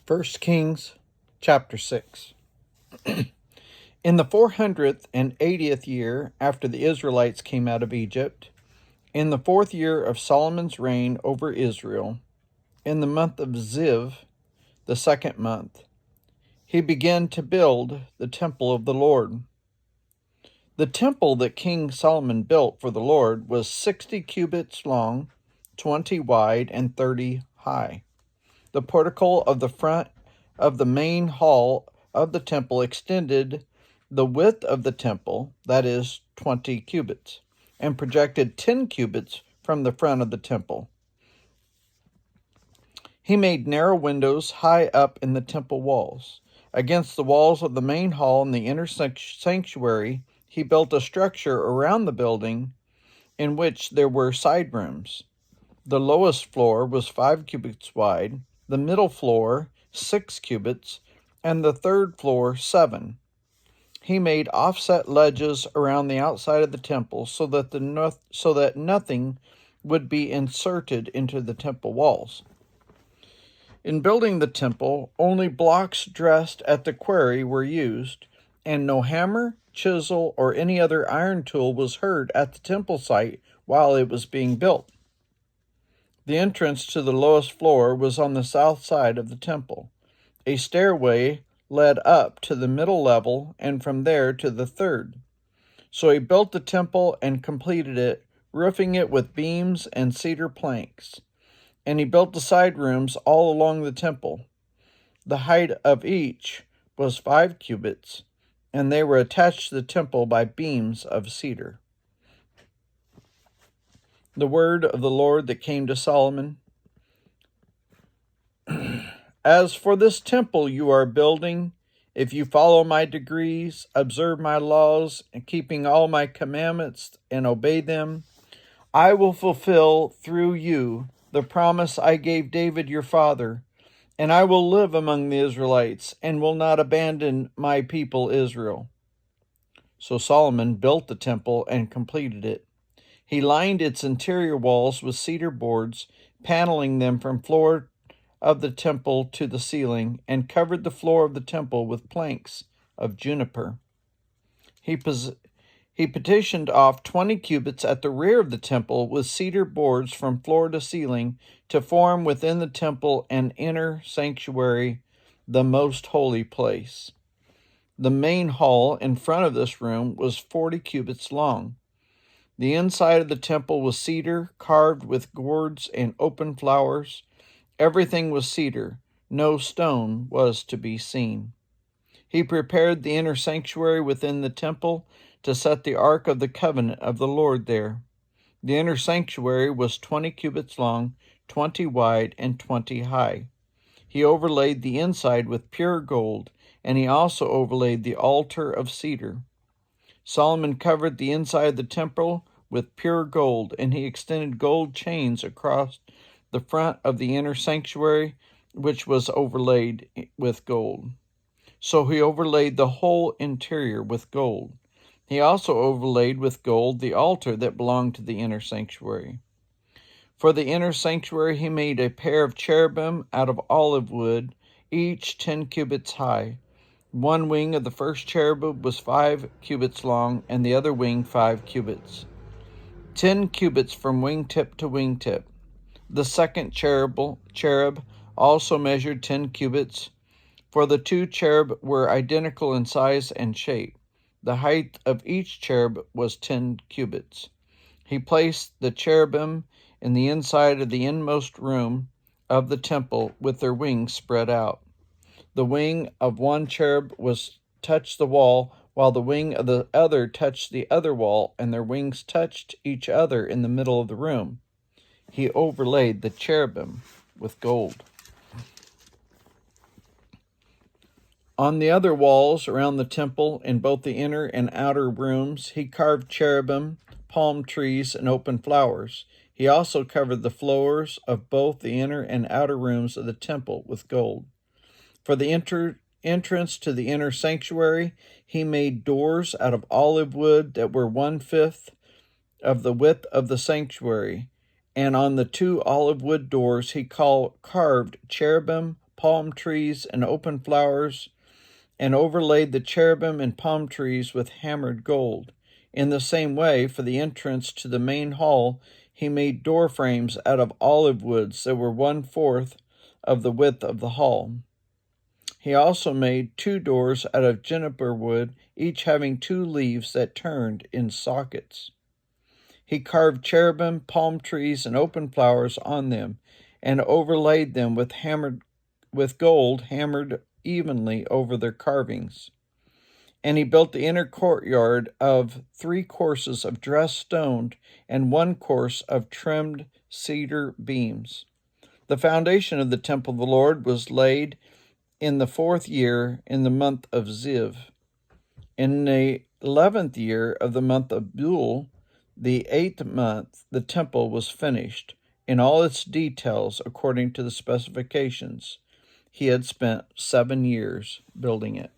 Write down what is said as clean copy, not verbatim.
1 Kings chapter 6. In the 480th year after the Israelites came out of Egypt, in the 4th year of Solomon's reign over Israel, in the month of Ziv, the 2nd month, he began to build the temple of the Lord. The temple that King Solomon built for the Lord was 60 cubits long, 20 wide, and 30 high. The portico of the front of the main hall of the temple extended the width of the temple, that is, 20 cubits, and projected 10 cubits from the front of the temple. He made narrow windows high up in the temple walls. Against the walls of the main hall and the inner sanctuary, he built a structure around the building in which there were side rooms. The lowest floor was 5 cubits wide, the middle floor 6 cubits, and the third floor 7. He made offset ledges around the outside of the temple so that nothing would be inserted into the temple walls. In building the temple, only blocks dressed at the quarry were used, and no hammer, chisel, or any other iron tool was heard at the temple site while it was being built. The entrance to the lowest floor was on the south side of the temple. A stairway led up to the middle level and from there to the third. So he built the temple and completed it, roofing it with beams and cedar planks. And he built the side rooms all along the temple. The height of each was 5 cubits, and they were attached to the temple by beams of cedar. The word of the Lord that came to Solomon. As for this temple you are building, if you follow my decrees, observe my laws, and keeping all my commandments and obey them, I will fulfill through you the promise I gave David your father, and I will live among the Israelites and will not abandon my people Israel. So Solomon built the temple and completed it. He lined its interior walls with cedar boards, paneling them from floor of the temple to the ceiling, and covered the floor of the temple with planks of juniper. He petitioned off 20 cubits at the rear of the temple with cedar boards from floor to ceiling to form within the temple an inner sanctuary, the most holy place. The main hall in front of this room was 40 cubits long. The inside of the temple was cedar, carved with gourds and open flowers. Everything was cedar. No stone was to be seen. He prepared the inner sanctuary within the temple to set the ark of the covenant of the Lord there. The inner sanctuary was 20 cubits long, 20 wide, and 20 high. He overlaid the inside with pure gold, and he also overlaid the altar of cedar. Solomon covered the inside of the temple with pure gold, and he extended gold chains across the front of the inner sanctuary, which was overlaid with gold. So he overlaid the whole interior with gold. He also overlaid with gold the altar that belonged to the inner sanctuary. For the inner sanctuary he made a pair of cherubim out of olive wood, each 10 cubits high. One wing of the first cherub was 5 cubits long, and the other wing 5 cubits. 10 cubits from wingtip to wingtip. The second cherub also measured 10 cubits, for the 2 cherub were identical in size and shape. The height of each cherub was 10 cubits. He placed the cherubim in the inside of the inmost room of the temple with their wings spread out. The wing of one cherub touched the wall, while the wing of the other touched the other wall, and their wings touched each other in the middle of the room. He overlaid the cherubim with gold. On the other walls around the temple, in both the inner and outer rooms, he carved cherubim, palm trees, and open flowers. He also covered the floors of both the inner and outer rooms of the temple with gold. For the entrance to the inner sanctuary, he made doors out of olive wood that were 1/5 of the width of the sanctuary, and on the 2 olive wood doors he carved cherubim, palm trees and open flowers, and overlaid the cherubim and palm trees with hammered gold. In the same way, for the entrance to the main hall, he made door frames out of olive woods that were 1/4 of the width of the hall. He also made 2 doors out of juniper wood, each having 2 leaves that turned in sockets. He carved cherubim, palm trees, and open flowers on them, and overlaid them with gold hammered evenly over their carvings. And he built the inner courtyard of 3 courses of dressed stone and 1 course of trimmed cedar beams. The foundation of the temple of the Lord was laid in the 4th year, in the month of Ziv. In the 11th year of the month of Bul, the 8th month, the temple was finished in all its details according to the specifications. He had spent 7 years building it.